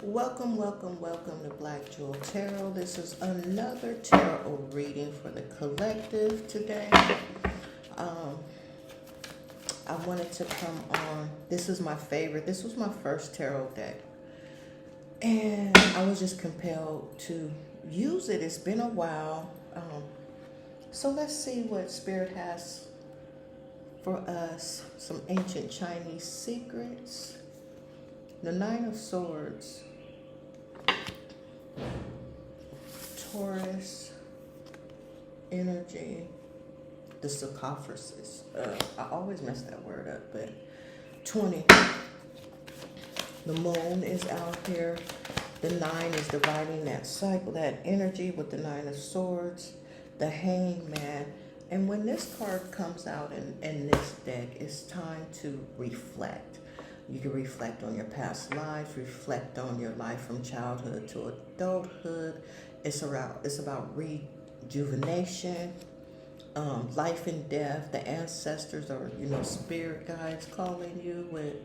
Welcome, welcome, welcome to Black Jewel Tarot. This is another tarot reading for the collective today. Um, I wanted to come on. This is my favorite. This was my first tarot deck. And I was just compelled to use it. It's been a while. So let's see what Spirit has for us. Some ancient Chinese secrets. The Nine of Swords. Taurus energy, the sarcophagus. I always mess that word up, but 20. The moon is out here. The 9 is dividing that cycle, that energy with the 9 of Swords, the Hangman. And when this card comes out in this deck, it's time to reflect. You can reflect on your past lives, reflect on your life from childhood to adulthood. It's about rejuvenation, life and death. The ancestors or spirit guides calling you with.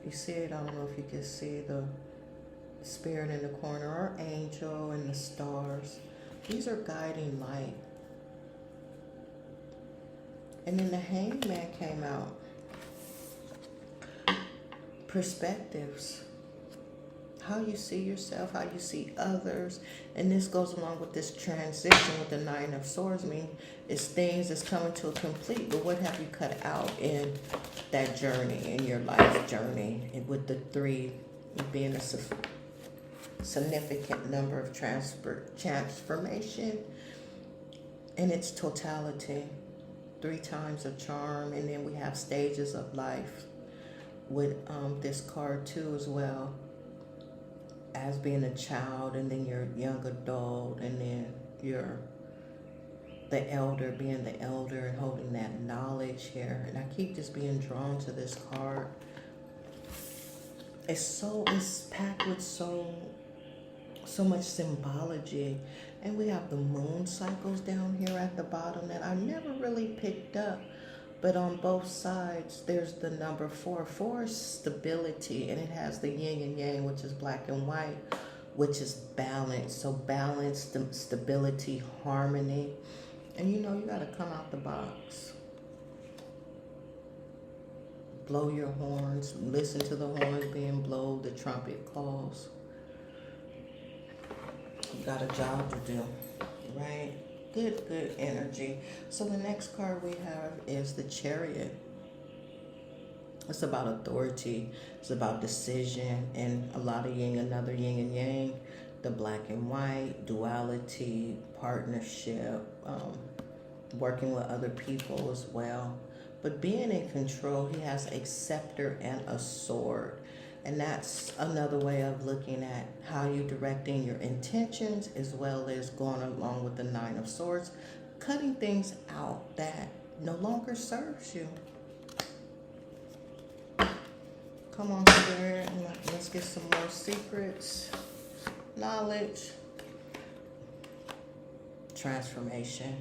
You see it. I don't know if you can see the spirit in the corner or angel and the stars. These are guiding light. And then the Hangman came out. Perspectives, how you see yourself, how you see others. And this goes along with this transition with the 9 of Swords. I mean, it's things that's coming to a complete, but what have you cut out in that journey, in your life journey? And with the 3 being a significant number of transformation in its totality. 3 times a charm. And then we have stages of life with this card too as well, as being a child, and then your young adult, and then you're the elder, being the elder and holding that knowledge here. And I keep just being drawn to this card. It's packed with so much symbology. And we have the moon cycles down here at the bottom that I never really picked up. But on both sides, there's the number 4. 4 is stability, and it has the yin and yang, which is black and white, which is balance. So balance, stability, harmony. And you got to come out the box. Blow your horns. Listen to the horns being blown, the trumpet calls. You got a job to do, right? Good energy. So the next card we have is the Chariot. It's about authority. It's about decision and a lot of yin, another yin and yang. The black and white, duality, partnership, working with other people as well. But being in control, he has a scepter and a sword. And that's another way of looking at how you're directing your intentions, as well as going along with the 9 of Swords, cutting things out that no longer serves you. Come on, Spirit, and let's get some more secrets, knowledge, transformation.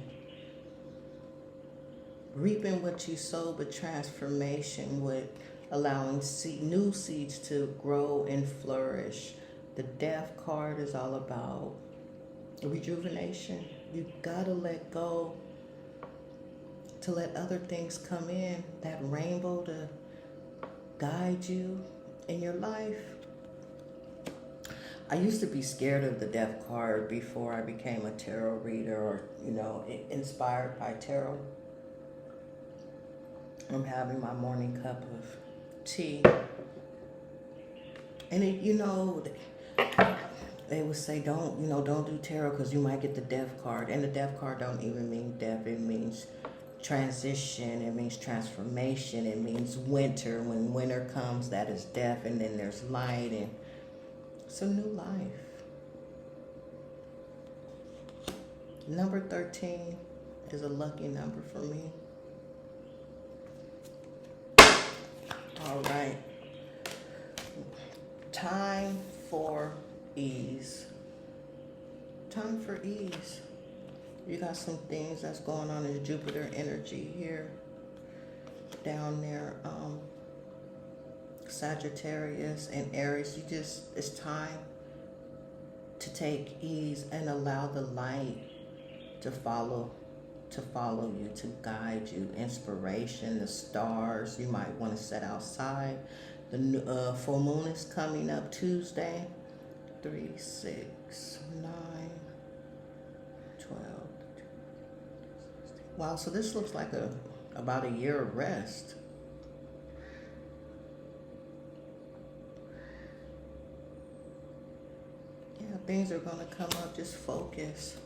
Reaping what you sow, but transformation with allowing new seeds to grow and flourish. The Death card is all about rejuvenation. You gotta let go to let other things come in, that rainbow to guide you in your life. I used to be scared of the Death card before I became a tarot reader or, inspired by tarot. I'm having my morning cup of tea, and they would say don't do tarot because you might get the Death card, and the Death card don't even mean death. It means transition, it means transformation, it means winter. When winter comes, that is death, and then there's light, and it's a new life. Number 13 is a lucky number for me. All right. Time for ease. Time for ease. You got some things that's going on in Jupiter energy here. Down there. Sagittarius and Aries, it's time to take ease and allow the light to follow you, to guide you. Inspiration, the stars. You might want to set outside. The full moon is coming up Tuesday. 3, 6, 9, 12. Wow, so this looks like about a year of rest. Yeah, things are gonna come up. Just focus.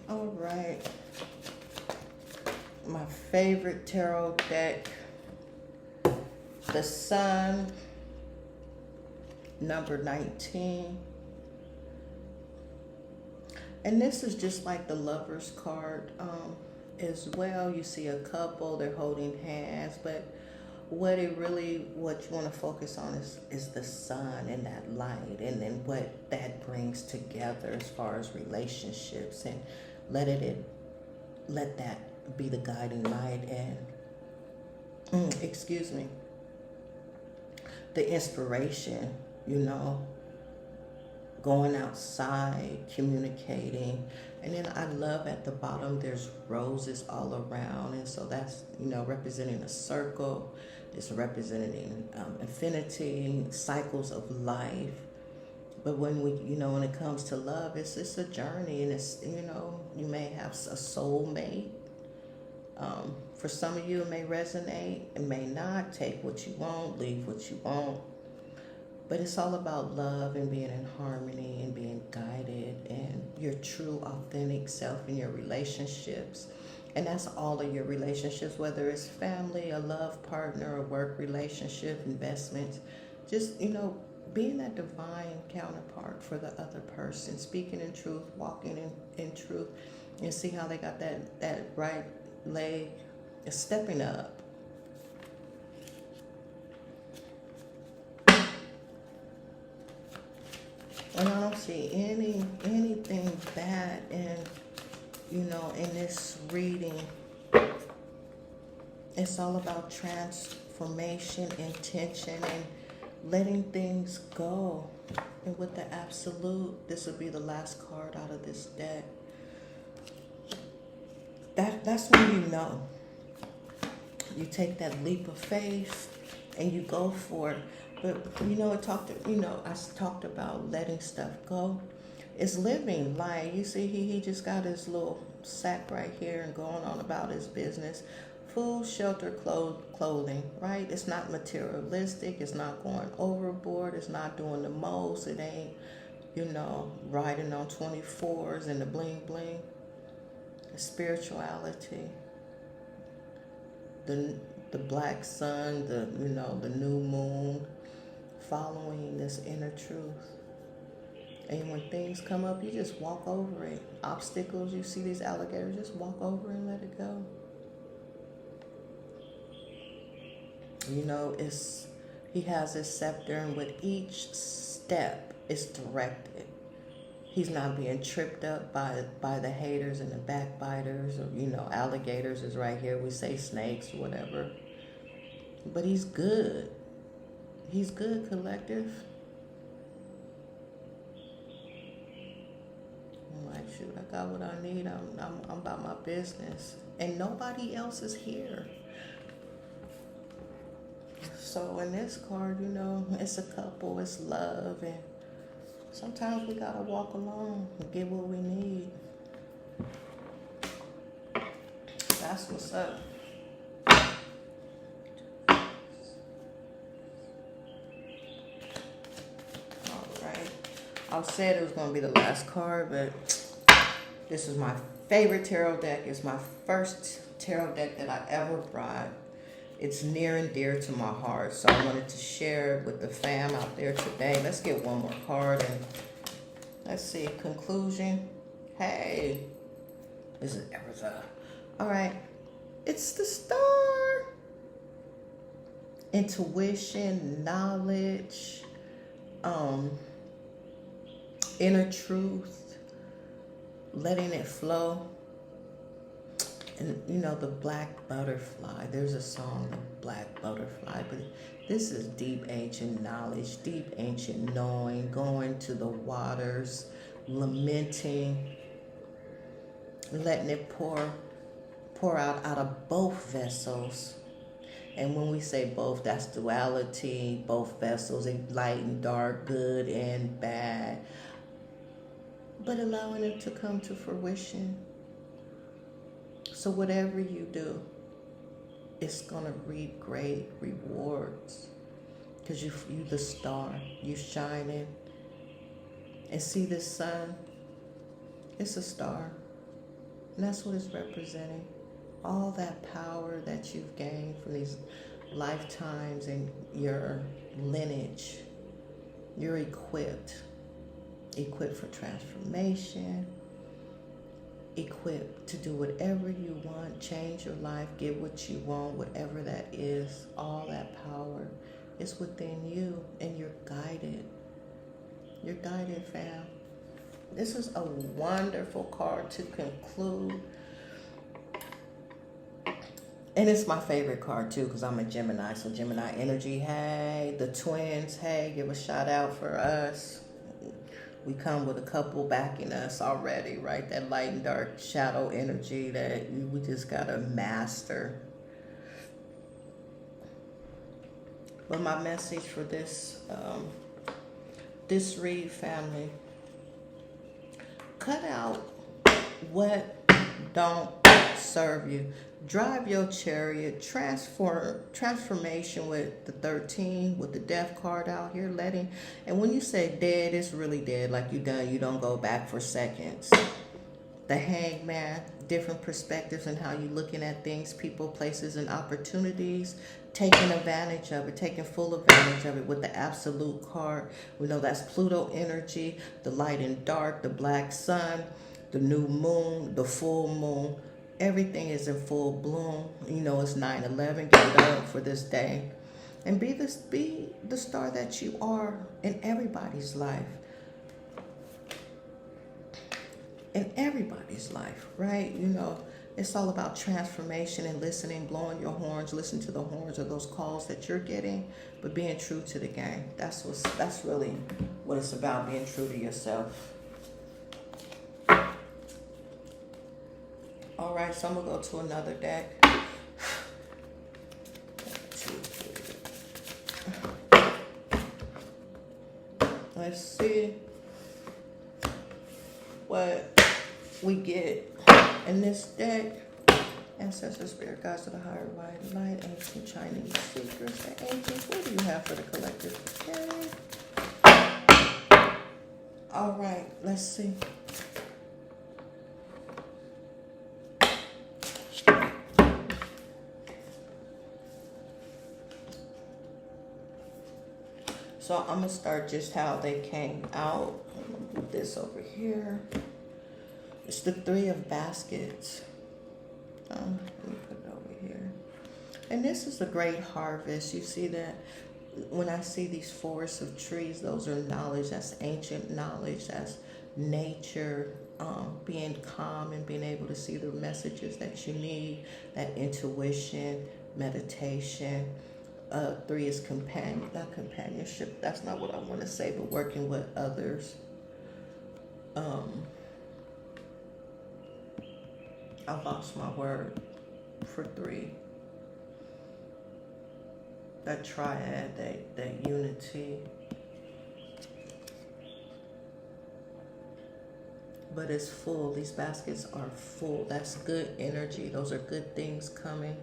All right. My favorite tarot deck, the Sun, number 19. And this is just like the Lover's card as well. You see a couple, they're holding hands, but what you want to focus on is the sun and that light, and then what that brings together as far as relationships, and let that be the guiding light, and excuse me, the inspiration, going outside, communicating. And then I love at the bottom, there's roses all around. And so that's, representing a circle. It's representing infinity, cycles of life. But when when it comes to love, it's a journey. And it's, you may have a soulmate. For some of you, it may resonate. It may not. Take what you want, leave what you want. But it's all about love and being in harmony and being guided and your true, authentic self in your relationships. And that's all of your relationships, whether it's family, a love partner, a work relationship, investments. Just, being that divine counterpart for the other person, speaking in truth, walking in truth, and see how they got that right leg is stepping up. And I don't see anything bad in this reading. It's all about transformation, intention, and letting things go. And with the absolute, this will be the last card out of this deck. That's when you take that leap of faith and you go for it. But I talked about letting stuff go. It's living life. You see, he just got his little sack right here and going on about his business. Food, shelter, clothing, right? It's not materialistic. It's not going overboard. It's not doing the most. It ain't, riding on 24s and the bling bling. The spirituality. The black sun, the new moon. Following this inner truth. And when things come up, you just walk over it. Obstacles, you see these alligators, just walk over and let it go. He has his scepter, and with each step, it's directed. He's not being tripped up by the haters and the backbiters, or, alligators is right here. We say snakes or whatever. But he's good. He's good, collective. I'm like, shoot, I got what I need. I'm about my business. And nobody else is here. So in this card, it's a couple, it's love. And sometimes we got to walk alone and get what we need. That's what's up. I said it was going to be the last card, but this is my favorite tarot deck. It's my first tarot deck that I ever brought. It's near and dear to my heart, so I wanted to share it with the fam out there today. Let's get one more card, and let's see. Conclusion. Hey, this is Arizona. All right, it's the star. Intuition, knowledge, inner truth, letting it flow. And you know, the black butterfly, there's a song, The Black Butterfly, but this is deep ancient knowledge, deep ancient knowing, going to the waters, lamenting, letting it pour out of both vessels. And when we say both, that's duality, both vessels, light and dark, good and bad, but allowing it to come to fruition. So whatever you do, it's going to reap great rewards, because you the star, you shining. And see this sun, it's a star. And that's what it's representing. All that power that you've gained from these lifetimes and your lineage, you're equipped for transformation, equipped to do whatever you want, change your life, get what you want, whatever that is. All that power is within you, and you're guided. You're guided, fam. This is a wonderful card to conclude. And it's my favorite card too, because I'm a Gemini. So Gemini energy, hey. The twins, hey, give a shout out for us. We come with a couple backing us already, right? That light and dark shadow energy that we just gotta master. But my message for this read, family, cut out what don't serve you. Drive your chariot. Transformation with the 13, with the death card out here, letting. And when you say dead, it's really dead, like you done. You don't go back for seconds. The hangman, different perspectives and how you looking at things, people, places, and opportunities. Taking advantage of it, taking full advantage of it with the absolute card. We know that's Pluto energy, the light and dark, the black sun, the new moon, the full moon. Everything is in full bloom. You know, it's 9/11. Get it up for this day. And be the star that you are in everybody's life. In everybody's life, right? You know, it's all about transformation and listening, blowing your horns, listen to the horns of those calls that you're getting, but being true to the game. That's really what it's about, being true to yourself. All right, so I'm gonna go to another deck. Let's see what we get in this deck. Ancestors, spirit guides of the higher white light, ancient Chinese secrets, the ancients. What do you have for the collective today? All right, let's see. So I'm going to start just how they came out. I'm going to put this over here. It's the 3 of baskets. Let me put it over here. And this is a great harvest. You see that when I see these forests of trees, those are knowledge. That's ancient knowledge. That's nature, being calm and being able to see the messages that you need, that intuition, meditation. 3 is not companionship. That's not what I want to say, but working with others. I lost my word for 3. That triad, that unity. But it's full. These baskets are full. That's good energy. Those are good things coming.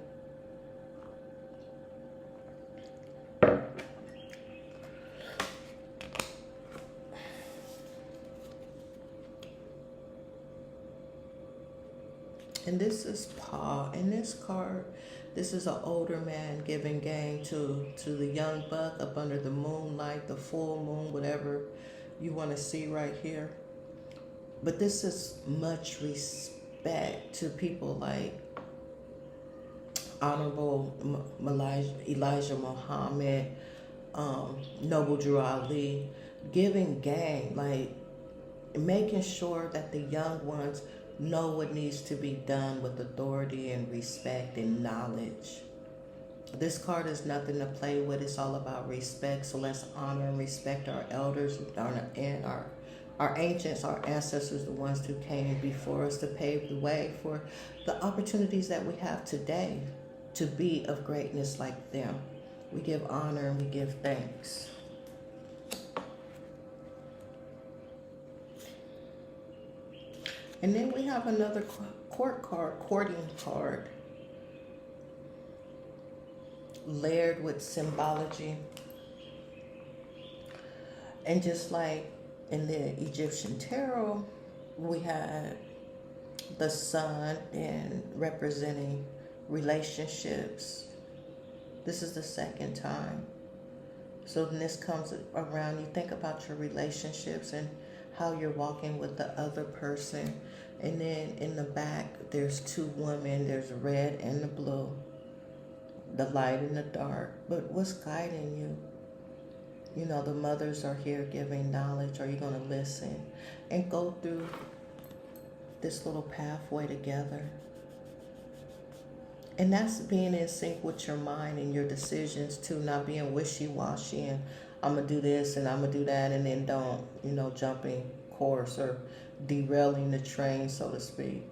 And this is Pa. In this card, this is an older man giving game to the young buck up under the moonlight, the full moon, whatever you want to see right here. But this is much respect to people like Honorable Elijah Muhammad, Noble Drew Ali, giving game, like making sure that the young ones know what needs to be done with authority and respect and knowledge. This card is nothing to play with. It's all about respect. So let's honor and respect our elders and our ancients, our ancestors, the ones who came before us to pave the way for the opportunities that we have today to be of greatness like them. We give honor and we give thanks. And then we have another court card, courting card, layered with symbology. And just like in the Egyptian tarot, we had the sun and representing relationships. This is the second time. So when this comes around, you think about your relationships and how you're walking with the other person. And then in the back, there's two women. There's red and the blue, the light and the dark. But what's guiding you? You know, the mothers are here giving knowledge. Are you going to listen and go through this little pathway together? And that's being in sync with your mind and your decisions too, not being wishy-washy and I'm going to do this and I'm going to do that, and then don't, jumping course or derailing the train, so to speak.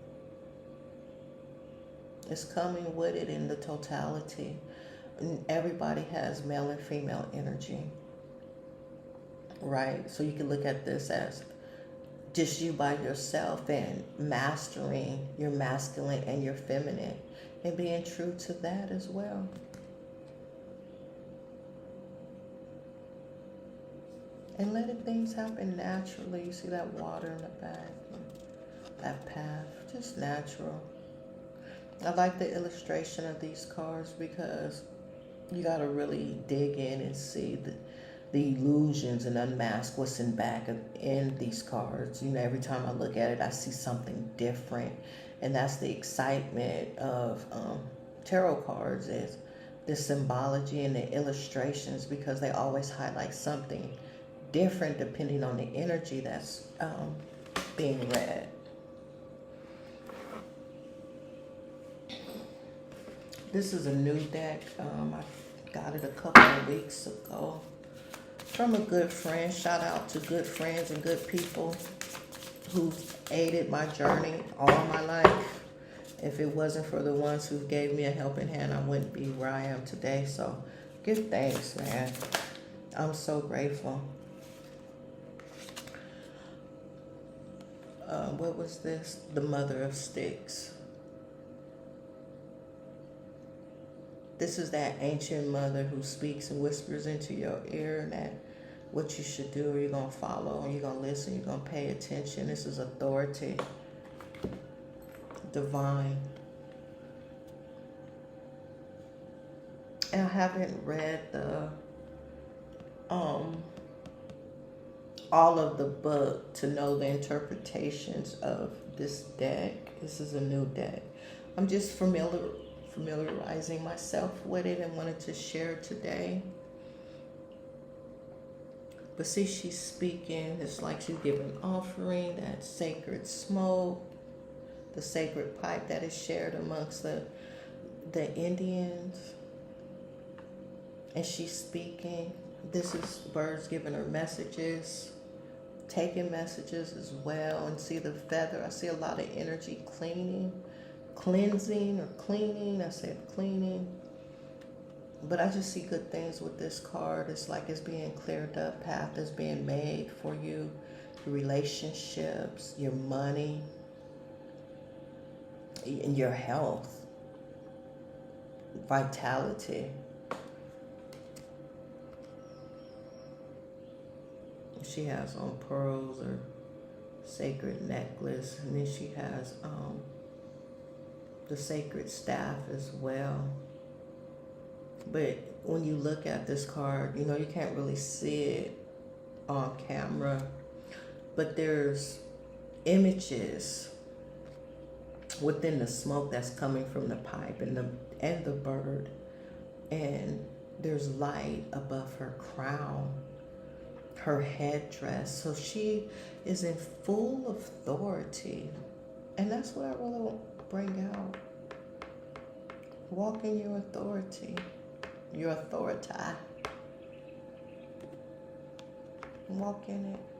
It's coming with it in the totality. And everybody has male and female energy, right? So you can look at this as just you by yourself and mastering your masculine and your feminine and being true to that as well. And letting things happen naturally. You see that water in the back, that path, just natural. I like the illustration of these cards because you got to really dig in and see the illusions and unmask what's in these cards. Every time I look at it, I see something different. And that's the excitement of tarot cards, is the symbology and the illustrations, because they always highlight something different depending on the energy that's being read. This is a new deck. I got it a couple of weeks ago from a good friend. Shout out to good friends and good people who aided my journey all my life. If it wasn't for the ones who gave me a helping hand, I wouldn't be where I am today. So give thanks, man. I'm so grateful. What was this? The Mother of Sticks. This is that ancient mother who speaks and whispers into your ear that what you should do, you're going to follow, you're going to listen, you're going to pay attention. This is authority. Divine. And I haven't read all of the book to know the interpretations of this deck. This is a new deck. I'm just familiarizing myself with it and wanted to share today. But see, she's speaking. It's like she's giving offering, that sacred smoke, the sacred pipe that is shared amongst the Indians. And she's speaking. This is birds giving her messages, taking messages as well. And see the feather. I see a lot of energy cleansing or cleaning. I said cleaning. But I just see good things with this card. It's like it's being cleared up. Path is being made for you. Your relationships, your money, and your health. Vitality. She has on pearls or sacred necklace. And then she has the sacred staff as well. But when you look at this card, you can't really see it on camera. But there's images within the smoke that's coming from the pipe and the bird. And there's light above her crown, her headdress. So she is in full authority And that's what I really bring out. Walk in your authority. Your authority. Walk in it.